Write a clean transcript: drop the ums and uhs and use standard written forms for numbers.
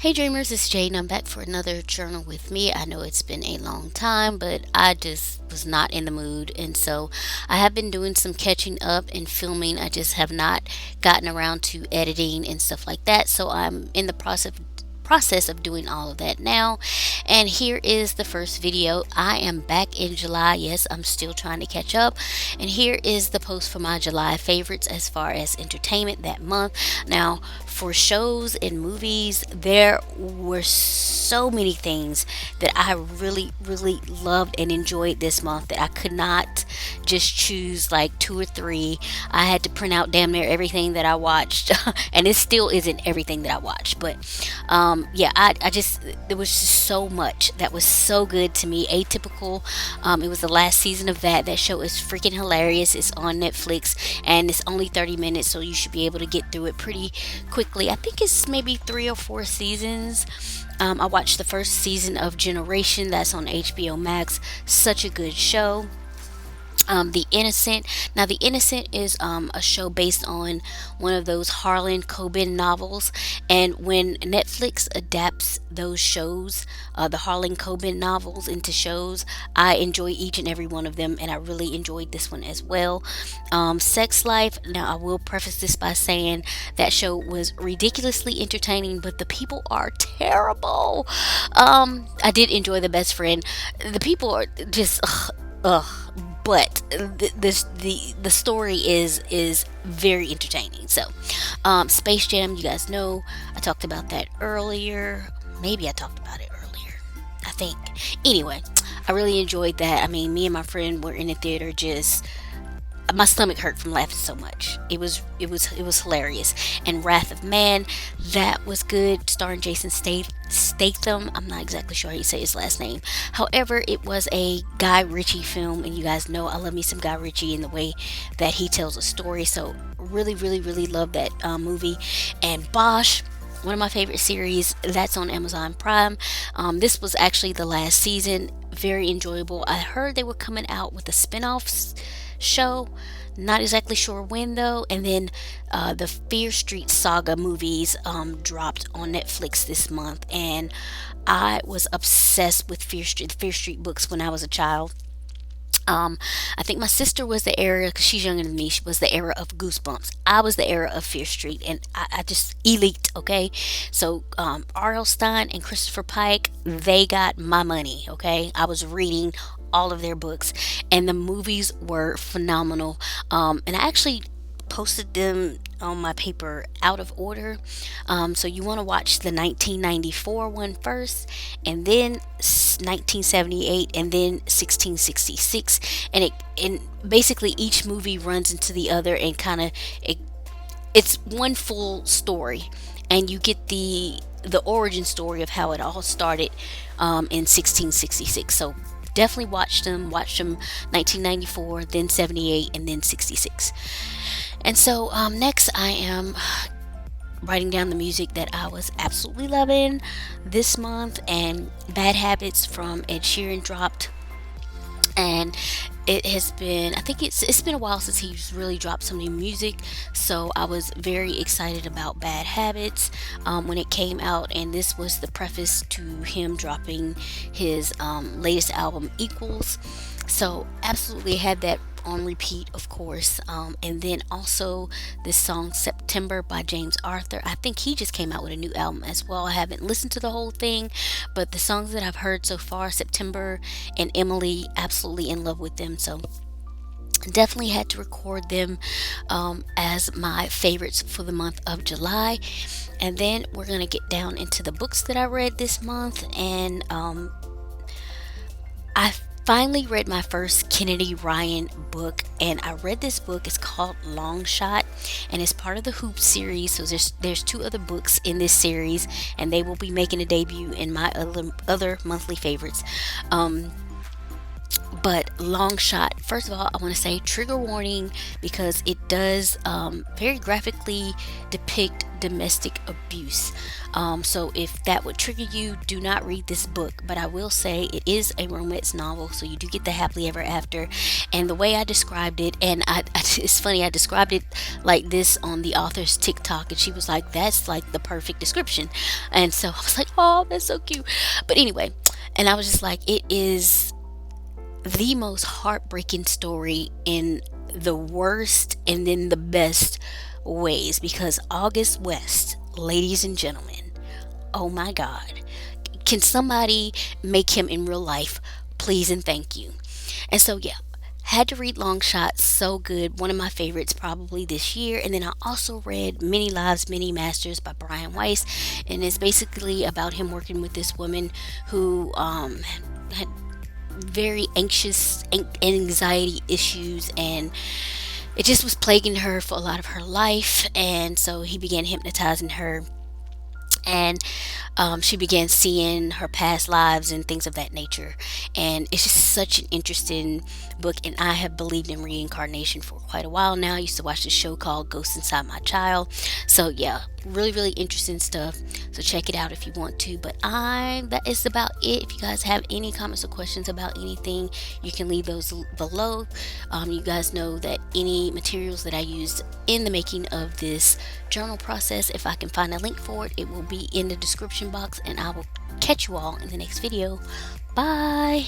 Hey dreamers, it's Jade and I'm back for another journal with me. I know it's been a long time, but I just was not in the mood, and so I have been doing some catching up and filming. I just have not gotten around to editing and stuff like that. So I'm in the process of doing all of that now. And here is the first video. I am back in July. Yes, I'm still trying to catch up. And here is the post for my July favorites as far as entertainment that month. Now, for shows and movies, there were so many things that I really loved and enjoyed this month that I could not just choose like two or three. I had to print out damn near everything that I watched, and it still isn't everything that I watched, but yeah, I just, there was just so much that was so good to me. Atypical, it was the last season of that show is freaking hilarious. It's on Netflix and it's only 30 minutes, so you should be able to get through it pretty quickly. I think it's maybe 3 or 4 seasons. I watched the first season of Generation, that's on HBO Max. Such a good show. The Innocent. Now, The Innocent is a show based on one of those Harlan Coben novels. And when Netflix adapts those shows, the Harlan Coben novels, into shows, I enjoy each and every one of them, and I really enjoyed this one as well. Sex Life. Now, I will preface this by saying that show was ridiculously entertaining, but the people are terrible. I did enjoy The Best Friend. The people are just ugh, but the story is very entertaining. So, Space Jam, you guys know I talked about that earlier. Maybe I talked about it earlier, I think. Anyway, I really enjoyed that. I mean, me and my friend were in the theater, just my stomach hurt from laughing so much. It was hilarious. And Wrath of Man, that was good, starring Jason Statham. I'm not exactly sure how you say his last name. However, it was a Guy Ritchie film, and you guys know I love me some Guy Ritchie in the way that he tells a story. So really love that movie. And Bosch, one of my favorite series, that's on Amazon Prime. This was actually the last season. Very enjoyable. I heard they were coming out with a spin-off show, not exactly sure when though. And then the Fear Street Saga movies dropped on Netflix this month, and I was obsessed with the Fear Street books when I was a child. I think my sister was the era, because she's younger than me. She was the era of Goosebumps. I was the era of Fear Street, and I just elite. Okay, so R.L. Stein and Christopher Pike, they got my money. Okay, I was reading all of their books, and the movies were phenomenal. And I actually posted them on my paper out of order. So you want to watch the 1994 one first, and then 1978, and then 1666, and basically each movie runs into the other, and kind of it's one full story, and you get the origin story of how it all started in 1666. So definitely watch them 1994, then 78, and then 66. And so next I am writing down the music that I was absolutely loving this month, and Bad Habits from Ed Sheeran dropped. And it has been, I think it's been a while since he's really dropped some new music, so I was very excited about Bad Habits when it came out. And this was the preface to him dropping his latest album, Equals. So absolutely had that on repeat, of course. And then also this song September by James Arthur. I think he just came out with a new album as well. I haven't listened to the whole thing, but the songs that I've heard so far, September and Emily, absolutely in love with them. So definitely had to record them as my favorites for the month of July. And then we're gonna get down into the books that I read this month. And I finally read my first Kennedy Ryan book, and I read this book. It's called Long Shot, and it's part of the Hoop series. So there's 2 other books in this series, and they will be making a debut in my other monthly favorites. But long shot, first of all, I want to say trigger warning because it does very graphically depict domestic abuse. So if that would trigger you, do not read this book. But I will say it is a romance novel, so you do get the happily ever after. And the way I described it, and it's funny, I described it like this on the author's TikTok, and she was like, "That's like the perfect description." And so I was like, "Oh, that's so cute." But anyway, and I was just like, it is the most heartbreaking story in the worst and then the best ways, because August West, ladies and gentlemen, oh my God, can somebody make him in real life, please and thank you. And so yeah, had to read Long Shot, so good, one of my favorites probably this year. And then I also read Many Lives, Many Masters by Brian Weiss, and it's basically about him working with this woman who had very anxious anxiety issues, and it just was plaguing her for a lot of her life. And so he began hypnotizing her, and she began seeing her past lives and things of that nature. And it's just such an interesting book. And I have believed in reincarnation for quite a while now. I used to watch this show called Ghost Inside My Child. So yeah, really, really interesting stuff. So check it out if you want to. But that is about it. If you guys have any comments or questions about anything, you can leave those below. You guys know that any materials that I used in the making of this journal process, if I can find a link for it, it will be in the description box. And I will catch you all in the next video. Bye.